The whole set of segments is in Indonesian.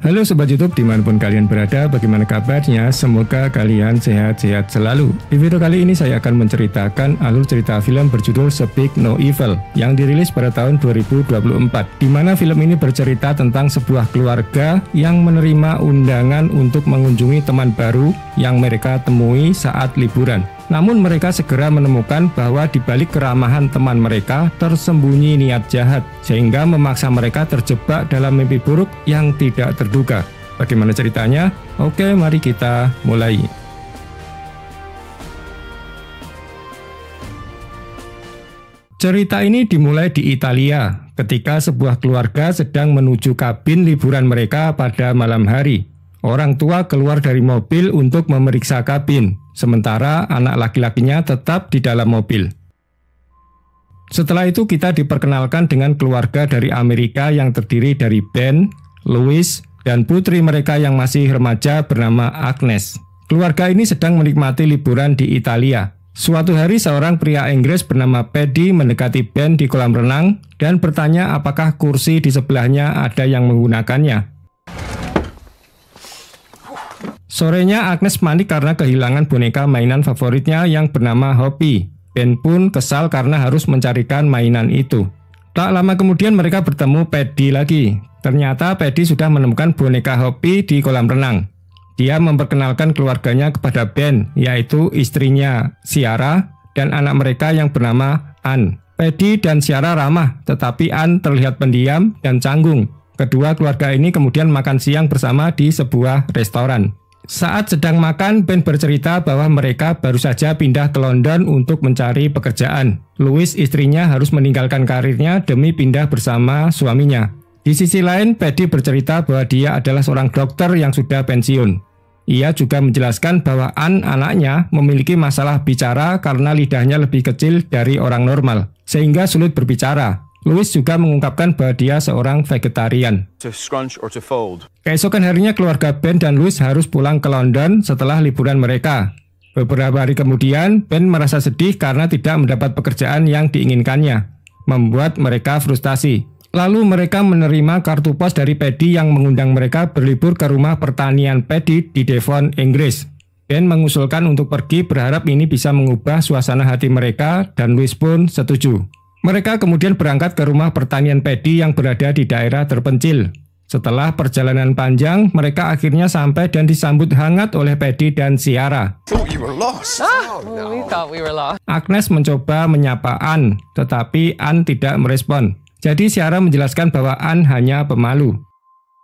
Halo Sobat YouTube dimanapun kalian berada, bagaimana kabarnya? Semoga kalian sehat-sehat selalu. Di video kali ini saya akan menceritakan alur cerita film berjudul Speak No Evil yang dirilis pada tahun 2024, di mana film ini bercerita tentang sebuah keluarga yang menerima undangan untuk mengunjungi teman baru yang mereka temui saat liburan. Namun mereka segera menemukan bahwa di balik keramahan teman mereka tersembunyi niat jahat, sehingga memaksa mereka terjebak dalam mimpi buruk yang tidak terduga. Bagaimana ceritanya? Oke, mari kita mulai. Cerita ini dimulai di Italia, ketika sebuah keluarga sedang menuju kabin liburan mereka pada malam hari. Orang tua keluar dari mobil untuk memeriksa kabin, sementara anak laki-lakinya tetap di dalam mobil. Setelah itu kita diperkenalkan dengan keluarga dari Amerika yang terdiri dari Ben, Louis, dan putri mereka yang masih remaja bernama Agnes. Keluarga ini sedang menikmati liburan di Italia. Suatu hari seorang pria Inggris bernama Paddy mendekati Ben di kolam renang dan bertanya apakah kursi di sebelahnya ada yang menggunakannya. Sorenya Agnes panik karena kehilangan boneka mainan favoritnya yang bernama Hoppy. Ben pun kesal karena harus mencarikan mainan itu. Tak lama kemudian mereka bertemu Paddy lagi. Ternyata Paddy sudah menemukan boneka Hoppy di kolam renang. Dia memperkenalkan keluarganya kepada Ben, yaitu istrinya Ciara dan anak mereka yang bernama Anne. Paddy dan Ciara ramah, tetapi Anne terlihat pendiam dan canggung. Kedua keluarga ini kemudian makan siang bersama di sebuah restoran. Saat sedang makan, Ben bercerita bahwa mereka baru saja pindah ke London untuk mencari pekerjaan. Louis, istrinya, harus meninggalkan karirnya demi pindah bersama suaminya. Di sisi lain, Paddy bercerita bahwa dia adalah seorang dokter yang sudah pensiun. Ia juga menjelaskan bahwa Anne, anaknya, memiliki masalah bicara karena lidahnya lebih kecil dari orang normal, sehingga sulit berbicara. Louis juga mengungkapkan bahwa dia seorang vegetarian. Keesokan harinya keluarga Ben dan Louis harus pulang ke London setelah liburan mereka. Beberapa hari kemudian, Ben merasa sedih karena tidak mendapat pekerjaan yang diinginkannya, membuat mereka frustasi. Lalu mereka menerima kartu pos dari Paddy yang mengundang mereka berlibur ke rumah pertanian Paddy di Devon, Inggris. Ben mengusulkan untuk pergi berharap ini bisa mengubah suasana hati mereka dan Louis pun setuju. Mereka kemudian berangkat ke rumah pertanian Paddy yang berada di daerah terpencil. Setelah perjalanan panjang, mereka akhirnya sampai dan disambut hangat oleh Paddy dan Ciara. Agnes mencoba menyapa Anne, tetapi Anne tidak merespon. Jadi Ciara menjelaskan bahwa Anne hanya pemalu.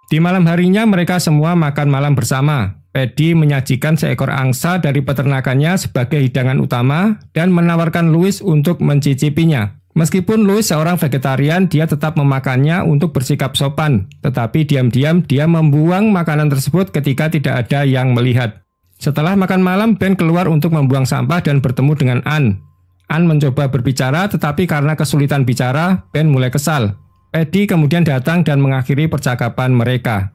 Di malam harinya mereka semua makan malam bersama. Paddy menyajikan seekor angsa dari peternakannya sebagai hidangan utama dan menawarkan Louis untuk mencicipinya. Meskipun Louis seorang vegetarian, dia tetap memakannya untuk bersikap sopan. Tetapi diam-diam dia membuang makanan tersebut ketika tidak ada yang melihat. Setelah makan malam, Ben keluar untuk membuang sampah dan bertemu dengan Anne. Anne mencoba berbicara, tetapi karena kesulitan bicara, Ben mulai kesal. Paddy kemudian datang dan mengakhiri percakapan mereka.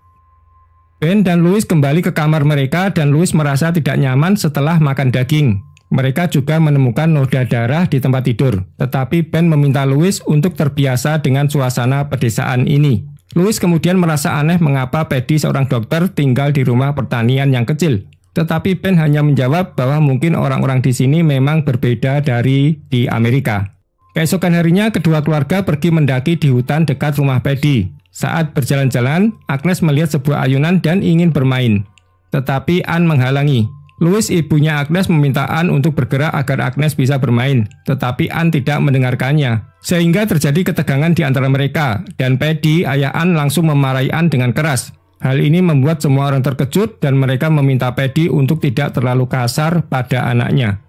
Ben dan Louis kembali ke kamar mereka dan Louis merasa tidak nyaman setelah makan daging. Mereka juga menemukan noda darah di tempat tidur, tetapi Ben meminta Louis untuk terbiasa dengan suasana pedesaan ini. Louis kemudian merasa aneh mengapa Paddy seorang dokter tinggal di rumah pertanian yang kecil, tetapi Ben hanya menjawab bahwa mungkin orang-orang di sini memang berbeda dari di Amerika. Keesokan harinya kedua keluarga pergi mendaki di hutan dekat rumah Paddy. Saat berjalan-jalan, Agnes melihat sebuah ayunan dan ingin bermain, tetapi Anne menghalangi. Louis, ibunya Agnes, meminta Anne untuk bergerak agar Agnes bisa bermain, tetapi Anne tidak mendengarkannya. Sehingga terjadi ketegangan di antara mereka, dan Paddy, ayah Anne, langsung memarahi Anne dengan keras. Hal ini membuat semua orang terkejut dan mereka meminta Paddy untuk tidak terlalu kasar pada anaknya.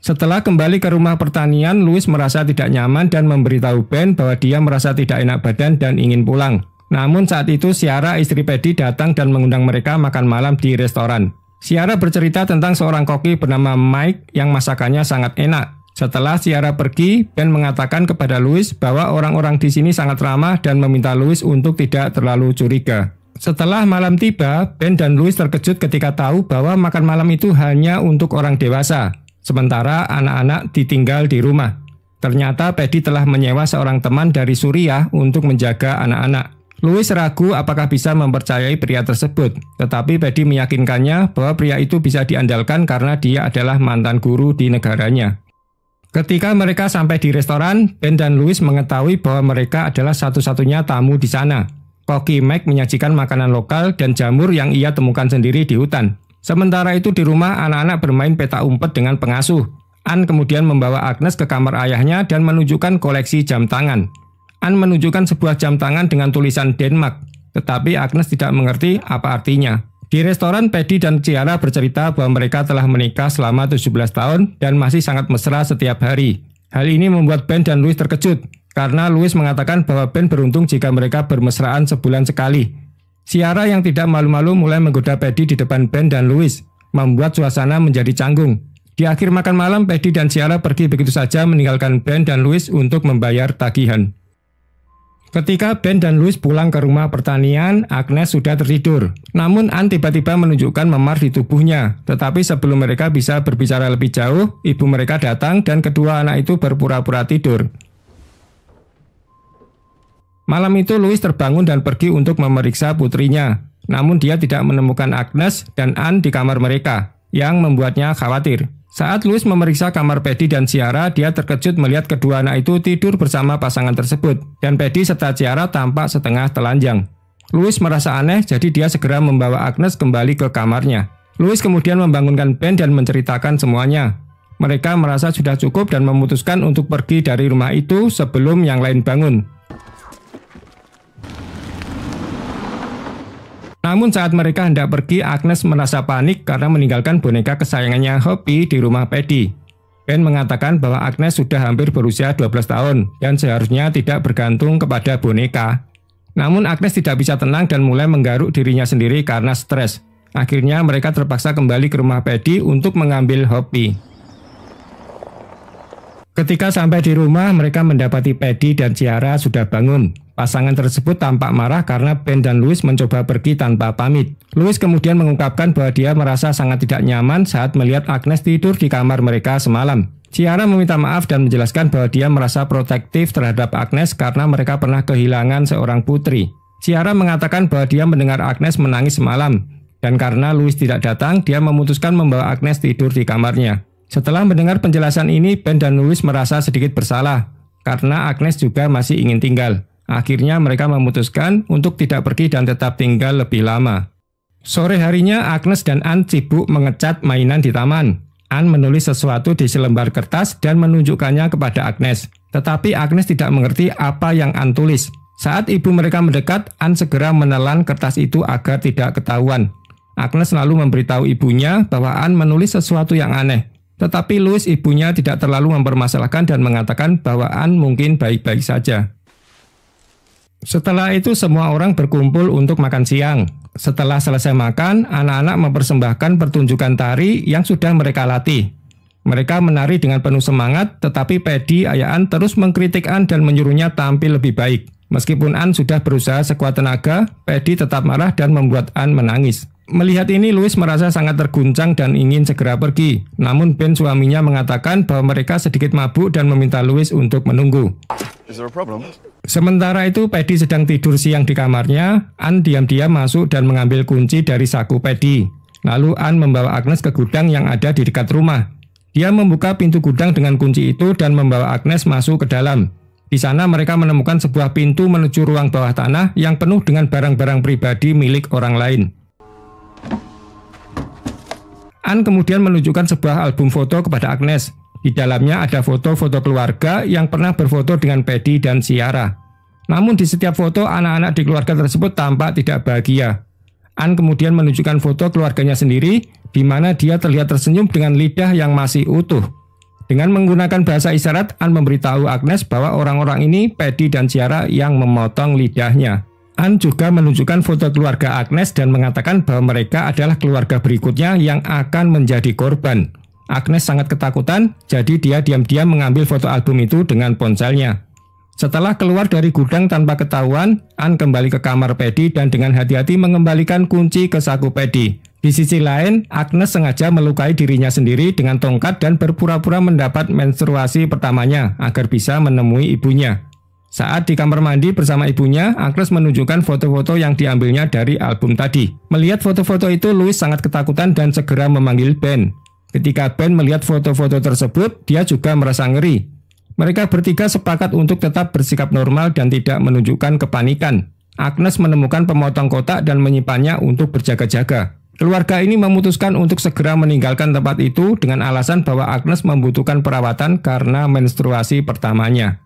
Setelah kembali ke rumah pertanian, Louis merasa tidak nyaman dan memberitahu Ben bahwa dia merasa tidak enak badan dan ingin pulang. Namun saat itu Ciara, istri Paddy, datang dan mengundang mereka makan malam di restoran. Ciara bercerita tentang seorang koki bernama Mike yang masakannya sangat enak. Setelah Ciara pergi, Ben mengatakan kepada Louis bahwa orang-orang di sini sangat ramah dan meminta Louis untuk tidak terlalu curiga. Setelah malam tiba, Ben dan Louis terkejut ketika tahu bahwa makan malam itu hanya untuk orang dewasa, sementara anak-anak ditinggal di rumah. Ternyata Paddy telah menyewa seorang teman dari Suriah untuk menjaga anak-anak. Louis ragu apakah bisa mempercayai pria tersebut, tetapi Paddy meyakinkannya bahwa pria itu bisa diandalkan karena dia adalah mantan guru di negaranya. Ketika mereka sampai di restoran, Ben dan Louis mengetahui bahwa mereka adalah satu-satunya tamu di sana. Koki Mike menyajikan makanan lokal dan jamur yang ia temukan sendiri di hutan. Sementara itu di rumah, anak-anak bermain petak umpet dengan pengasuh. Anne kemudian membawa Agnes ke kamar ayahnya dan menunjukkan koleksi jam tangan. Anne menunjukkan sebuah jam tangan dengan tulisan Denmark, tetapi Agnes tidak mengerti apa artinya. Di restoran, Paddy dan Ciara bercerita bahwa mereka telah menikah selama 17 tahun dan masih sangat mesra setiap hari. Hal ini membuat Ben dan Louis terkejut, karena Louis mengatakan bahwa Ben beruntung jika mereka bermesraan sebulan sekali. Ciara yang tidak malu-malu mulai menggoda Paddy di depan Ben dan Louis, membuat suasana menjadi canggung. Di akhir makan malam, Paddy dan Ciara pergi begitu saja meninggalkan Ben dan Louis untuk membayar tagihan. Ketika Ben dan Louis pulang ke rumah pertanian, Agnes sudah tertidur. Namun Anne tiba-tiba menunjukkan memar di tubuhnya. Tetapi sebelum mereka bisa berbicara lebih jauh, ibu mereka datang dan kedua anak itu berpura-pura tidur. Malam itu Louis terbangun dan pergi untuk memeriksa putrinya. Namun dia tidak menemukan Agnes dan Anne di kamar mereka, yang membuatnya khawatir. Saat Louis memeriksa kamar Paddy dan Ciara, dia terkejut melihat kedua anak itu tidur bersama pasangan tersebut, dan Paddy serta Ciara tampak setengah telanjang. Louis merasa aneh, jadi dia segera membawa Agnes kembali ke kamarnya. Louis kemudian membangunkan Ben dan menceritakan semuanya. Mereka merasa sudah cukup dan memutuskan untuk pergi dari rumah itu sebelum yang lain bangun. Namun saat mereka hendak pergi, Agnes merasa panik karena meninggalkan boneka kesayangannya Hoppy di rumah Paddy. Ben mengatakan bahwa Agnes sudah hampir berusia 12 tahun dan seharusnya tidak bergantung kepada boneka. Namun Agnes tidak bisa tenang dan mulai menggaruk dirinya sendiri karena stres. Akhirnya mereka terpaksa kembali ke rumah Paddy untuk mengambil Hoppy. Ketika sampai di rumah, mereka mendapati Paddy dan Ciara sudah bangun. Pasangan tersebut tampak marah karena Ben dan Louis mencoba pergi tanpa pamit. Louis kemudian mengungkapkan bahwa dia merasa sangat tidak nyaman saat melihat Agnes tidur di kamar mereka semalam. Ciara meminta maaf dan menjelaskan bahwa dia merasa protektif terhadap Agnes karena mereka pernah kehilangan seorang putri. Ciara mengatakan bahwa dia mendengar Agnes menangis semalam, dan karena Louis tidak datang, dia memutuskan membawa Agnes tidur di kamarnya. Setelah mendengar penjelasan ini, Ben dan Louis merasa sedikit bersalah, karena Agnes juga masih ingin tinggal. Akhirnya mereka memutuskan untuk tidak pergi dan tetap tinggal lebih lama. Sore harinya, Agnes dan Anne sibuk mengecat mainan di taman. Anne menulis sesuatu di selembar kertas dan menunjukkannya kepada Agnes. Tetapi Agnes tidak mengerti apa yang Anne tulis. Saat ibu mereka mendekat, Anne segera menelan kertas itu agar tidak ketahuan. Agnes lalu memberitahu ibunya bahwa Anne menulis sesuatu yang aneh. Tetapi Louis, ibunya, tidak terlalu mempermasalahkan dan mengatakan bahwa Anne mungkin baik-baik saja. Setelah itu semua orang berkumpul untuk makan siang. Setelah selesai makan, anak-anak mempersembahkan pertunjukan tari yang sudah mereka latih. Mereka menari dengan penuh semangat, tetapi Paddy, ayah Anne, terus mengkritik Anne dan menyuruhnya tampil lebih baik. Meskipun Anne sudah berusaha sekuat tenaga, Paddy tetap marah dan membuat Anne menangis. Melihat ini, Louis merasa sangat terguncang dan ingin segera pergi. Namun Ben, suaminya, mengatakan bahwa mereka sedikit mabuk dan meminta Louis untuk menunggu. Sementara itu, Paddy sedang tidur siang di kamarnya. Anne diam-diam masuk dan mengambil kunci dari saku Paddy. Lalu Anne membawa Agnes ke gudang yang ada di dekat rumah. Dia membuka pintu gudang dengan kunci itu dan membawa Agnes masuk ke dalam. Di sana mereka menemukan sebuah pintu menuju ruang bawah tanah yang penuh dengan barang-barang pribadi milik orang lain. Anne kemudian menunjukkan sebuah album foto kepada Agnes. Di dalamnya ada foto-foto keluarga yang pernah berfoto dengan Paddy dan Ciara. Namun di setiap foto, anak-anak di keluarga tersebut tampak tidak bahagia. Anne kemudian menunjukkan foto keluarganya sendiri, di mana dia terlihat tersenyum dengan lidah yang masih utuh. Dengan menggunakan bahasa isyarat, Anne memberitahu Agnes bahwa orang-orang ini, Paddy dan Ciara, yang memotong lidahnya. Anne juga menunjukkan foto keluarga Agnes dan mengatakan bahwa mereka adalah keluarga berikutnya yang akan menjadi korban. Agnes sangat ketakutan, jadi dia diam-diam mengambil foto album itu dengan ponselnya. Setelah keluar dari gudang tanpa ketahuan, Anne kembali ke kamar Paddy dan dengan hati-hati mengembalikan kunci ke saku Paddy. Di sisi lain, Agnes sengaja melukai dirinya sendiri dengan tongkat dan berpura-pura mendapat menstruasi pertamanya agar bisa menemui ibunya. Saat di kamar mandi bersama ibunya, Agnes menunjukkan foto-foto yang diambilnya dari album tadi. Melihat foto-foto itu, Louis sangat ketakutan dan segera memanggil Ben. Ketika Ben melihat foto-foto tersebut, dia juga merasa ngeri. Mereka bertiga sepakat untuk tetap bersikap normal dan tidak menunjukkan kepanikan. Agnes menemukan pemotong kotak dan menyimpannya untuk berjaga-jaga. Keluarga ini memutuskan untuk segera meninggalkan tempat itu dengan alasan bahwa Agnes membutuhkan perawatan karena menstruasi pertamanya.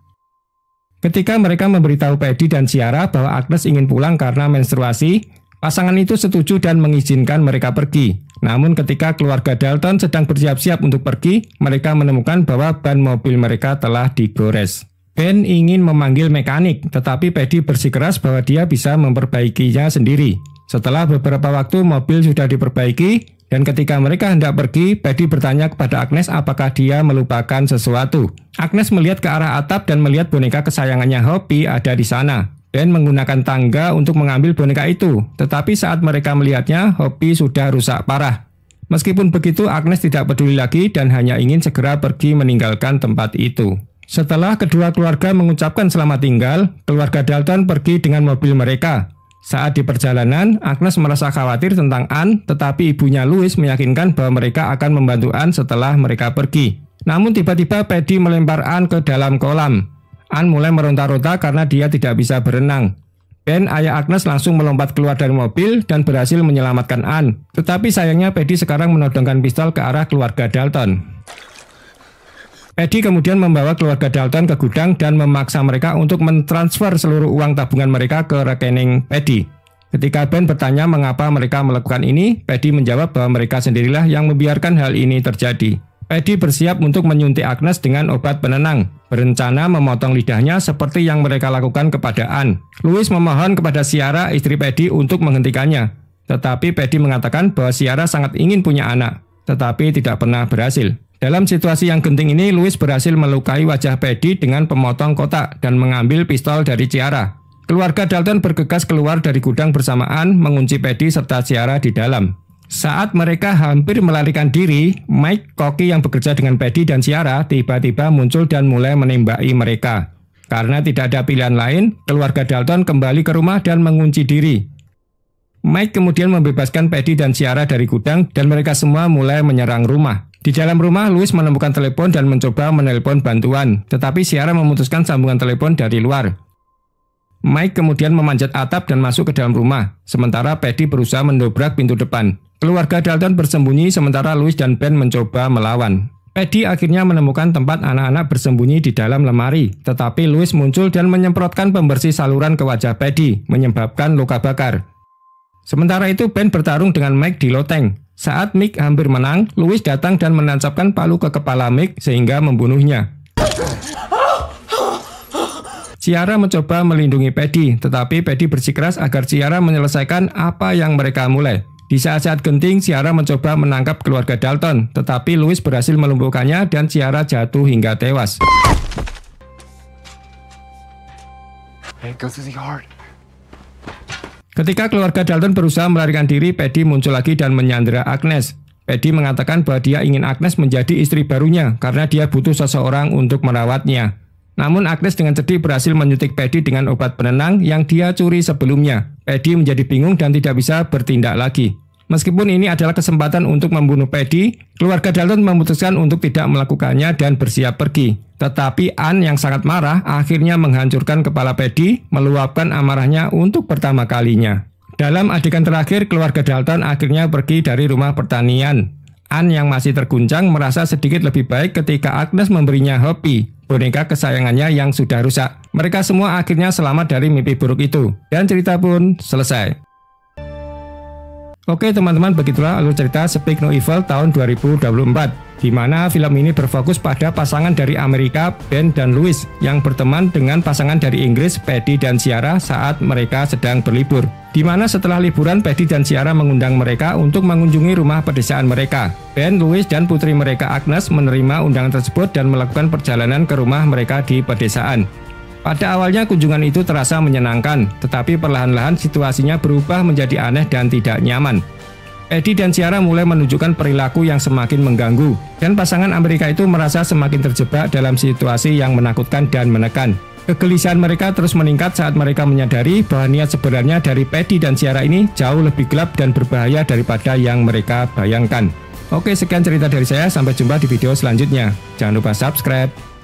Ketika mereka memberitahu Paddy dan Ciara bahwa Agnes ingin pulang karena menstruasi, pasangan itu setuju dan mengizinkan mereka pergi. Namun ketika keluarga Dalton sedang bersiap-siap untuk pergi, mereka menemukan bahwa ban mobil mereka telah digores. Ben ingin memanggil mekanik, tetapi Paddy bersikeras bahwa dia bisa memperbaikinya sendiri. Setelah beberapa waktu mobil sudah diperbaiki, dan ketika mereka hendak pergi, Paddy bertanya kepada Agnes apakah dia melupakan sesuatu. Agnes melihat ke arah atap dan melihat boneka kesayangannya Hoppy ada di sana. Ben menggunakan tangga untuk mengambil boneka itu, tetapi saat mereka melihatnya, Hoppy sudah rusak parah. Meskipun begitu, Agnes tidak peduli lagi dan hanya ingin segera pergi meninggalkan tempat itu. Setelah kedua keluarga mengucapkan selamat tinggal, keluarga Dalton pergi dengan mobil mereka. Saat di perjalanan, Agnes merasa khawatir tentang Anne, tetapi ibunya Louis meyakinkan bahwa mereka akan membantu Anne setelah mereka pergi. Namun tiba-tiba Paddy melempar Anne ke dalam kolam. Anne mulai meronta-ronta karena dia tidak bisa berenang. Ben, ayah Agnes, langsung melompat keluar dari mobil dan berhasil menyelamatkan Anne. Tetapi sayangnya Paddy sekarang menodongkan pistol ke arah keluarga Dalton. Paddy kemudian membawa keluarga Dalton ke gudang dan memaksa mereka untuk mentransfer seluruh uang tabungan mereka ke rekening Paddy. Ketika Ben bertanya mengapa mereka melakukan ini, Paddy menjawab bahwa mereka sendirilah yang membiarkan hal ini terjadi. Paddy bersiap untuk menyuntik Agnes dengan obat penenang, berencana memotong lidahnya seperti yang mereka lakukan kepada Anne. Louis memohon kepada Ciara, istri Paddy, untuk menghentikannya. Tetapi Paddy mengatakan bahwa Ciara sangat ingin punya anak, tetapi tidak pernah berhasil. Dalam situasi yang genting ini, Louis berhasil melukai wajah Paddy dengan pemotong kotak dan mengambil pistol dari Ciara. Keluarga Dalton bergegas keluar dari gudang bersamaan, mengunci Paddy serta Ciara di dalam. Saat mereka hampir melarikan diri, Mike, koki yang bekerja dengan Paddy dan Ciara, tiba-tiba muncul dan mulai menembaki mereka. Karena tidak ada pilihan lain, keluarga Dalton kembali ke rumah dan mengunci diri. Mike kemudian membebaskan Paddy dan Ciara dari gudang dan mereka semua mulai menyerang rumah. Di dalam rumah, Louis menemukan telepon dan mencoba menelpon bantuan, tetapi Ciara memutuskan sambungan telepon dari luar. Mike kemudian memanjat atap dan masuk ke dalam rumah, sementara Paddy berusaha mendobrak pintu depan. Keluarga Dalton bersembunyi sementara Louis dan Ben mencoba melawan. Paddy akhirnya menemukan tempat anak-anak bersembunyi di dalam lemari, tetapi Louis muncul dan menyemprotkan pembersih saluran ke wajah Paddy, menyebabkan luka bakar. Sementara itu Ben bertarung dengan Mike di loteng. Saat Mike hampir menang, Louis datang dan menancapkan palu ke kepala Mike sehingga membunuhnya. Ciara mencoba melindungi Paddy, tetapi Paddy bersikeras agar Ciara menyelesaikan apa yang mereka mulai. Di saat-saat genting, Ciara mencoba menangkap keluarga Dalton, tetapi Louis berhasil melumpuhkannya dan Ciara jatuh hingga tewas. Hey, go to the yard. Ketika keluarga Dalton berusaha melarikan diri, Paddy muncul lagi dan menyandera Agnes. Paddy mengatakan bahwa dia ingin Agnes menjadi istri barunya karena dia butuh seseorang untuk merawatnya. Namun Agnes dengan sedih berhasil menyuntik Paddy dengan obat penenang yang dia curi sebelumnya. Paddy menjadi bingung dan tidak bisa bertindak lagi. Meskipun ini adalah kesempatan untuk membunuh Paddy, keluarga Dalton memutuskan untuk tidak melakukannya dan bersiap pergi. Tetapi Anne yang sangat marah akhirnya menghancurkan kepala Paddy, meluapkan amarahnya untuk pertama kalinya. Dalam adegan terakhir, keluarga Dalton akhirnya pergi dari rumah pertanian. Anne yang masih terguncang merasa sedikit lebih baik ketika Agnes memberinya Hoppy, boneka kesayangannya yang sudah rusak. Mereka semua akhirnya selamat dari mimpi buruk itu. Dan cerita pun selesai. Oke teman-teman, begitulah alur cerita Speak No Evil tahun 2024, di mana film ini berfokus pada pasangan dari Amerika, Ben dan Louis, yang berteman dengan pasangan dari Inggris, Paddy dan Ciara saat mereka sedang berlibur. Di mana setelah liburan, Paddy dan Ciara mengundang mereka untuk mengunjungi rumah pedesaan mereka. Ben, Louis, dan putri mereka Agnes menerima undangan tersebut dan melakukan perjalanan ke rumah mereka di pedesaan. Pada awalnya kunjungan itu terasa menyenangkan, tetapi perlahan-lahan situasinya berubah menjadi aneh dan tidak nyaman. Paddy dan Ciara mulai menunjukkan perilaku yang semakin mengganggu, dan pasangan Amerika itu merasa semakin terjebak dalam situasi yang menakutkan dan menekan. Kegelisahan mereka terus meningkat saat mereka menyadari bahwa niat sebenarnya dari Paddy dan Ciara ini jauh lebih gelap dan berbahaya daripada yang mereka bayangkan. Oke, sekian cerita dari saya. Sampai jumpa di video selanjutnya. Jangan lupa subscribe.